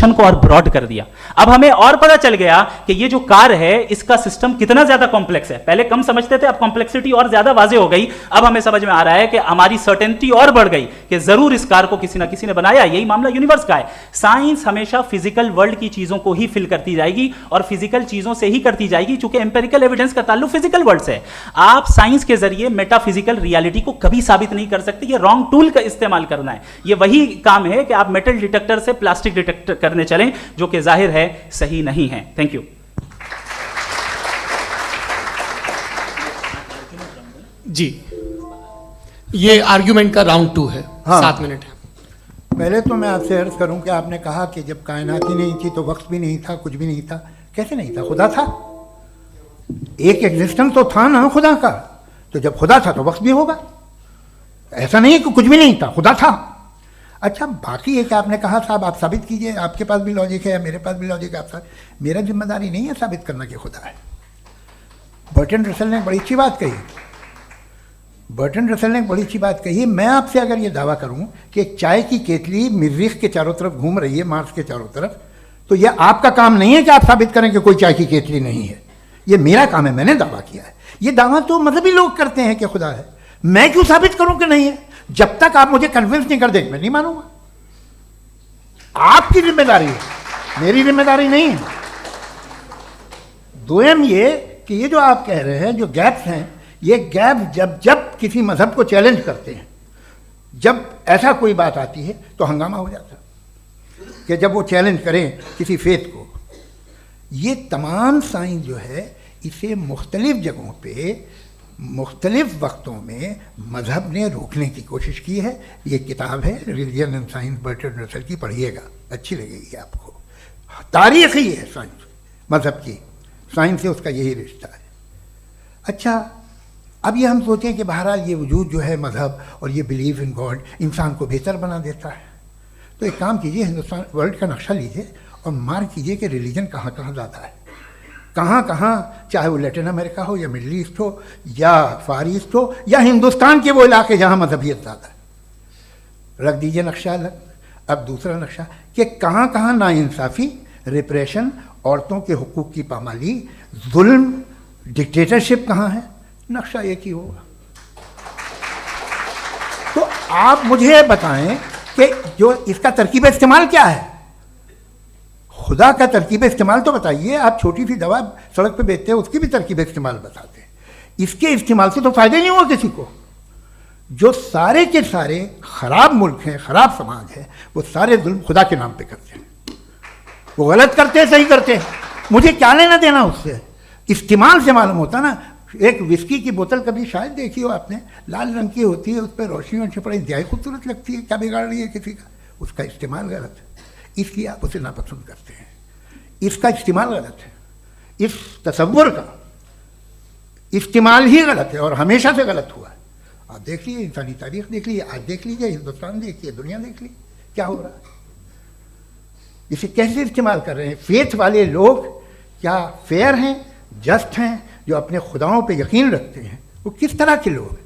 Definition को और broad कर दिया। अब हमें और पता चल गया कि ये जो कार है इसका सिस्टम कितना ज्यादा कॉम्प्लेक्स है। पहले कम समझते थे, अब कॉम्प्लेक्सिटी और ज्यादा वाजे हो गई। अब हमें समझ में आ रहा है कि हमारी सर्टेनिटी और बढ़ गई कि जरूर इस कार को किसी ना किसी ने बनाया। यही मामला यूनिवर्स का है। साइंस हमेशा फिजिकल वर्ल्ड की चीजों को ही फिल करती जाएगी और फिजिकल चीजों से ही करती जाएगी, क्योंकि एम्पिरिकल एविडेंस का ताल्लुक फिजिकल वर्ल्ड से है। आप साइंस के जरिए मेटाफिजिकल रियलिटी को कभी साबित नहीं कर सकते। ये रॉन्ग टूल का इस्तेमाल करना है। ये वही काम है कि आप मेटल डिटेक्टर से प्लास्टिक डिटेक्टर करने चलें, जो कि जाहिर है सही नहीं है। थैंक यू जी। ये आर्ग्यूमेंट का राउंड 2 है। हाँ। 7 मिनट है। पहले तो मैं आपसे अर्ज करूं कि आपने कहा कि जब कायनात ही नहीं थी तो वक्त भी नहीं था, कुछ भी नहीं था। कैसे नहीं था? खुदा था। एक एग्जिस्टेंस तो था ना खुदा का। तो जब खुदा था तो वक्त भी होगा। ऐसा नहीं है कि कुछ भी नहीं था, खुदा था। अच्छा, बाकी एक आपने कहा साहब आप साबित कीजिए, आपके पास भी लॉजिक है या मेरे पास भी लॉजिक है। आप साहब, मेरा जिम्मेदारी नहीं है साबित करना कि खुदा है। बर्टन रसल ने बड़ी अच्छी बात कही। मैं आपसे अगर ये दावा करूं कि एक चाय की केतली मरीख के चारों तरफ घूम रही है, मार्स के चारों तरफ, तो यह आपका काम नहीं है कि आप साबित करें कि कोई चाय की केतली नहीं है। ये मेरा काम है, मैंने दावा किया है। ये दावा तो मजहबी लोग करते हैं कि खुदा है। मैं क्यों साबित करूं कि नहीं है? जब तक आप मुझे कन्विंस नहीं कर देंगे मैं नहीं मानूंगा। आपकी जिम्मेदारी है, मेरी जिम्मेदारी नहीं है। दोयम ये कि ये जो आप कह रहे हैं, जो गैप्स हैं, ये गैप जब किसी मजहब को चैलेंज करते हैं, जब ऐसा कोई बात आती है तो हंगामा हो जाता है कि जब वो चैलेंज करें किसी फेथ को। ये तमाम साइंस जो है इसे मुख्तलिफ जगहों पे मुख्तलिफ वक्तों में मजहब ने रोकने की कोशिश की है। ये किताब है religion and science, Burton Russell की, पढ़िएगा, अच्छी लगेगी आपको। तारीख ही है साइंस, मजहब की साइंस से उसका यही रिश्ता है। अच्छा, अब ये हम सोचें कि बहरहाल ये वजूद जो है मजहब और ये बिलीव इन गॉड इंसान को बेहतर बना देता है। तो एक काम कीजिए, हिंदुस्तान वर्ल्ड का नक्शा लीजिए और मार्क कीजिए कि रिलीजन कहाँ कहाँ ज़्यादा है, कहाँ कहाँ, चाहे वो लैटिन अमेरिका हो या मिडल ईस्ट हो या फार ईस्ट हो या हिंदुस्तान के वो इलाके जहाँ मजहबियत ज़्यादा है। रख दीजिए नक्शा अलग। अब दूसरा नक्शा कि कहाँ कहाँ नाइंसाफ़ी, रिप्रेशन, औरतों के हुकूक की पामाली, जुल्म, डिक्टेटरशिप कहाँ है। नक्शा एक ही होगा। तो आप मुझे बताएं कि जो इसका तरकीब इस्तेमाल क्या है। खुदा का तरकीब इस्तेमाल तो बताइए। आप छोटी सी दवा सड़क पे बेचते हैं, उसकी भी तरकीब इस्तेमाल बताते हैं। इसके इस्तेमाल से तो फायदा नहीं हुआ किसी को। जो सारे के सारे खराब मुल्क हैं, खराब समाज है, वो सारे जुल्म खुदा के नाम पे करते हैं। वो गलत करते हैं, सही करते हैं, मुझे क्या लेना देना उससे। इस्तेमाल से मालूम होता ना। एक विस्की की बोतल कभी शायद देखी हो आपने, लाल रंग की होती है, उस पर रोशनी और छिपड़ा इंतहाई खूबसूरत लगती है। क्या बिगाड़ रही है किसी का? उसका इस्तेमाल गलत है, इसलिए आप उसे नापसंद करते हैं। इसका इस्तेमाल गलत है, इस तसव्वुर का इस्तेमाल ही गलत है और हमेशा से गलत हुआ है। आप देख लीजिए, इंसानी तारीख देख लीजिए, आज देख लीजिए, हिंदुस्तान देखिए, दुनिया देख लीजिए, क्या हो रहा है। इसे कैसे इस्तेमाल कर रहे हैं फेथ वाले लोग? क्या फेयर हैं, जस्ट हैं, जो अपने खुदाओं पे यकीन रखते हैं? वो किस तरह के लोग हैं?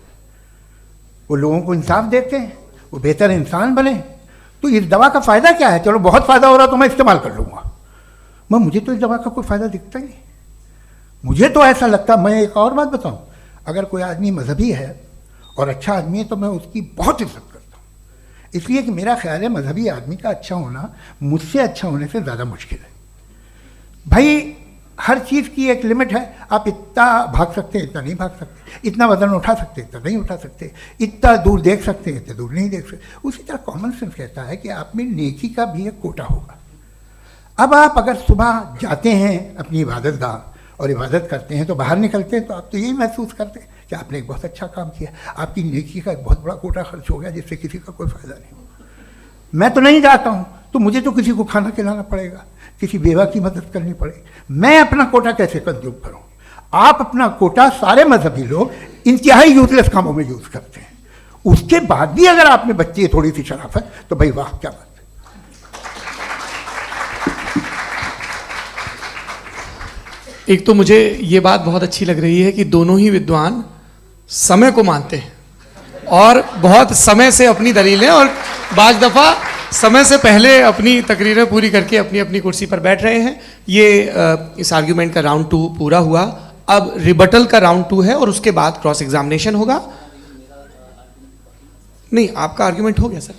वो लोगों को इंसाफ देते हैं, वो बेहतर इंसान बने। तो इस दवा का फ़ायदा क्या है? चलो बहुत फ़ायदा हो रहा तो मैं इस्तेमाल कर लूँगा। मुझे तो इस दवा का कोई फ़ायदा दिखता ही नहीं। मुझे तो ऐसा लगता, मैं एक और बात बताऊँ, अगर कोई आदमी मजहबी है और अच्छा आदमी है तो मैं उसकी बहुत इज्जत करता हूँ, इसलिए कि मेरा ख्याल है मजहबी आदमी का अच्छा होना मुझसे अच्छा होने से ज़्यादा मुश्किल है। भाई हर चीज़ की एक लिमिट है। आप इतना भाग सकते हैं, इतना नहीं भाग सकते, इतना वजन उठा सकते, इतना नहीं उठा सकते, इतना दूर देख सकते हैं, इतना दूर नहीं देख सकते। उसी तरह कॉमन सेंस कहता है कि आप में नेकी का भी एक कोटा होगा। अब आप अगर सुबह जाते हैं अपनी इबादत गाह और इबादत करते हैं तो बाहर निकलते हैं तो आप तो यही महसूस करते हैं कि आपने एक बहुत अच्छा काम किया, आपकी नेकी का एक बहुत बड़ा कोटा खर्च हो गया जिससे किसी का कोई फ़ायदा नहीं हो। मैं तो नहीं जाता हूँ तो मुझे तो किसी को खाना खिलाना पड़ेगा, किसी बेवा की मदद करनी पड़ेगी। मैं अपना कोटा कैसे कंज्यूम करूँ? आप अपना कोटा, सारे मजहबी लोग इंतहाई यूजलेस कामों में यूज़ करते हैं। उसके बाद भी अगर आप में बच्ची है थोड़ी सी शराफत तो भाई वाह क्या बात है। एक तो मुझे ये बात बहुत अच्छी लग रही है कि दोनों ही विद्वान समय को मानते हैं और बहुत समय से अपनी दलीलें और बाज़ दफ़ा समय से पहले अपनी तकरीरें पूरी करके अपनी अपनी कुर्सी पर बैठ रहे हैं। ये इस आर्ग्यूमेंट का राउंड 2 पूरा हुआ। अब रिबटल का राउंड 2 है और उसके बाद क्रॉस एग्जामिनेशन होगा। नहीं, आपका आर्ग्यूमेंट हो गया सर।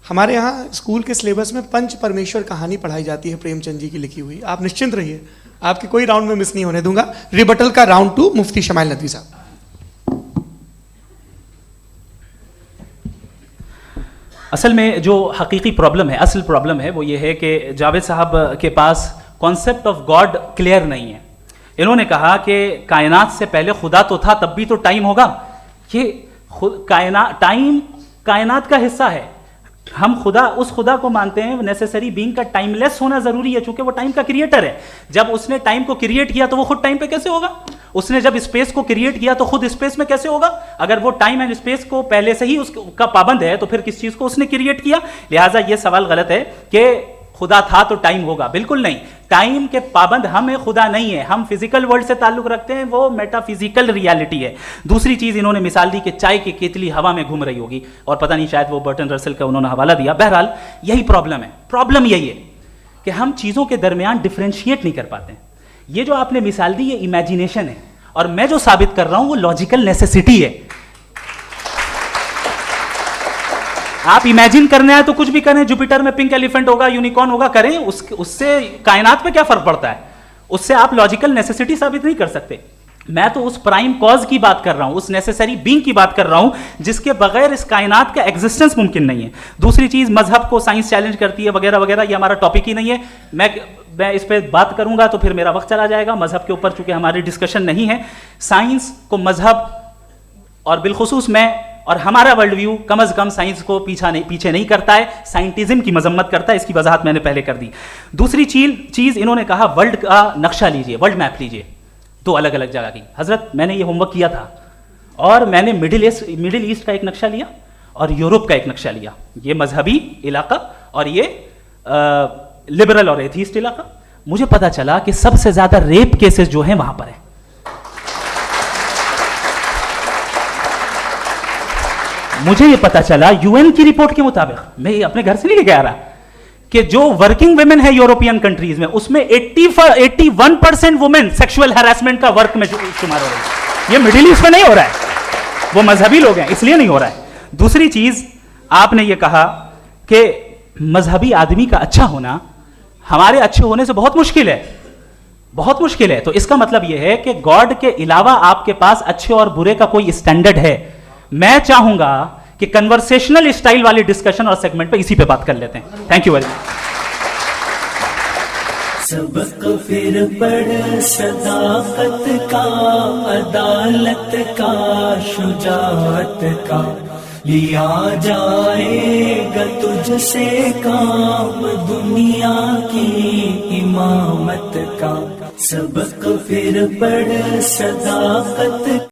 हमारे यहाँ स्कूल के सिलेबस में पंच परमेश्वर कहानी पढ़ाई जाती है, प्रेमचंद जी की लिखी हुई। आप निश्चिंत रहिए, आपके कोई राउंड में मिस नहीं होने दूंगा। रिबटल का राउंड 2, मुफ्ती शमाइल नदवी साहब। असल में जो हकीकी प्रॉब्लम है, असल प्रॉब्लम है वो ये है कि जावेद साहब के पास कॉन्सेप्ट ऑफ गॉड क्लियर नहीं है। इन्होंने कहा कि कायनात से पहले खुदा तो था, तब भी तो टाइम होगा। ये टाइम कायनात का हिस्सा है। हम उस खुदा को मानते हैं, नेसेसरी बीइंग का टाइमलेस होना जरूरी है, चूंकि वो टाइम का क्रिएटर है। जब उसने टाइम को क्रिएट किया तो वो खुद टाइम पे कैसे होगा? उसने जब स्पेस को क्रिएट किया तो खुद स्पेस में कैसे होगा? अगर वो टाइम एंड स्पेस को पहले से ही उसका पाबंद है तो फिर किस चीज को उसने क्रिएट किया? लिहाजा ये सवाल गलत है कि खुदा था तो टाइम होगा। बिल्कुल नहीं, टाइम के पाबंद हम है, खुदा नहीं है। हम फिजिकल वर्ल्ड से ताल्लुक रखते हैं, वो मेटाफिजिकल रियलिटी है। दूसरी चीज इन्होंने मिसाल दी कि चाय की केतली हवा में घूम रही होगी, और पता नहीं शायद वो बर्टन रसल का उन्होंने हवाला दिया। बहरहाल यही प्रॉब्लम है। प्रॉब्लम यही है कि हम चीजों के दरमियान डिफरेंशिएट नहीं कर पाते। ये जो आपने मिसाल दी ये इमेजिनेशन है, और मैं जो साबित कर रहा हूं वो लॉजिकल नेसेसिटी है। आप इमेजिन करने आए तो कुछ भी करें, जुपिटर में पिंक एलिफेंट होगा, यूनिकॉर्न होगा, करें, उससे कायनात पे क्या फर्क पड़ता है? उससे आप लॉजिकल नेसेसिटी साबित नहीं कर सकते। मैं तो उस प्राइम कॉज की बात कर रहा हूं, उस नेसेसरी बीइंग की बात कर रहा हूं, जिसके बगैर इस कायनात का एग्जिस्टेंस मुमकिन नहीं है। दूसरी चीज, मजहब को साइंस चैलेंज करती है वगैरह वगैरह, ये हमारा टॉपिक ही नहीं है। मैं इस पर बात करूंगा तो फिर मेरा वक्त चला जाएगा। मजहब के ऊपर चूंकि हमारी डिस्कशन नहीं है, साइंस को मजहब और बिलखुसूस मैं और हमारा वर्ल्ड व्यू कम अज कम साइंस को पीछे नहीं करता है, साइंटिज्म की मजम्मत करता है। इसकी वजाहत मैंने पहले कर दी। दूसरी चीज इन्होंने कहा वर्ल्ड का नक्शा लीजिए, वर्ल्ड मैप लीजिए, 2 अलग अलग जगह की। हजरत मैंने ये होमवर्क किया था, और मैंने मिडिल ईस्ट का एक नक्शा लिया और यूरोप का एक नक्शा लिया। ये मजहबी इलाका और ये लिबरल और एथीस्ट इलाका। मुझे पता चला कि सबसे ज्यादा रेप केसेस जो हैं वहां पर है। मुझे ये पता चला यूएन की रिपोर्ट के मुताबिक, मैं ये अपने घर से नहीं लेके आ रहा, कि जो वर्किंग वुमेन है यूरोपियन कंट्रीज में, उसमें 81% वुमेन सेक्सुअल हैरेसमेंट का वर्क में शुमार हो रही है। ये मिडिल ईस्ट में नहीं हो रहा है, वो मजहबी लोग हैं इसलिए नहीं हो रहा है। दूसरी चीज, आपने ये कहा कि मजहबी आदमी का अच्छा होना हमारे अच्छे होने से बहुत मुश्किल है, बहुत मुश्किल है। तो इसका मतलब यह है कि गॉड के अलावा आपके पास अच्छे और बुरे का कोई स्टैंडर्ड है। मैं चाहूंगा कि कन्वर्सेशनल स्टाइल वाली डिस्कशन और सेगमेंट पे इसी पे बात कर लेते हैं। Thank you very much. सबक फिर पढ़ सदाकत का, अदालत का, शुजाअत का, लिया जाएगा तुझसे काम दुनिया की इमामत का। सबक फिर पढ़ सदाकत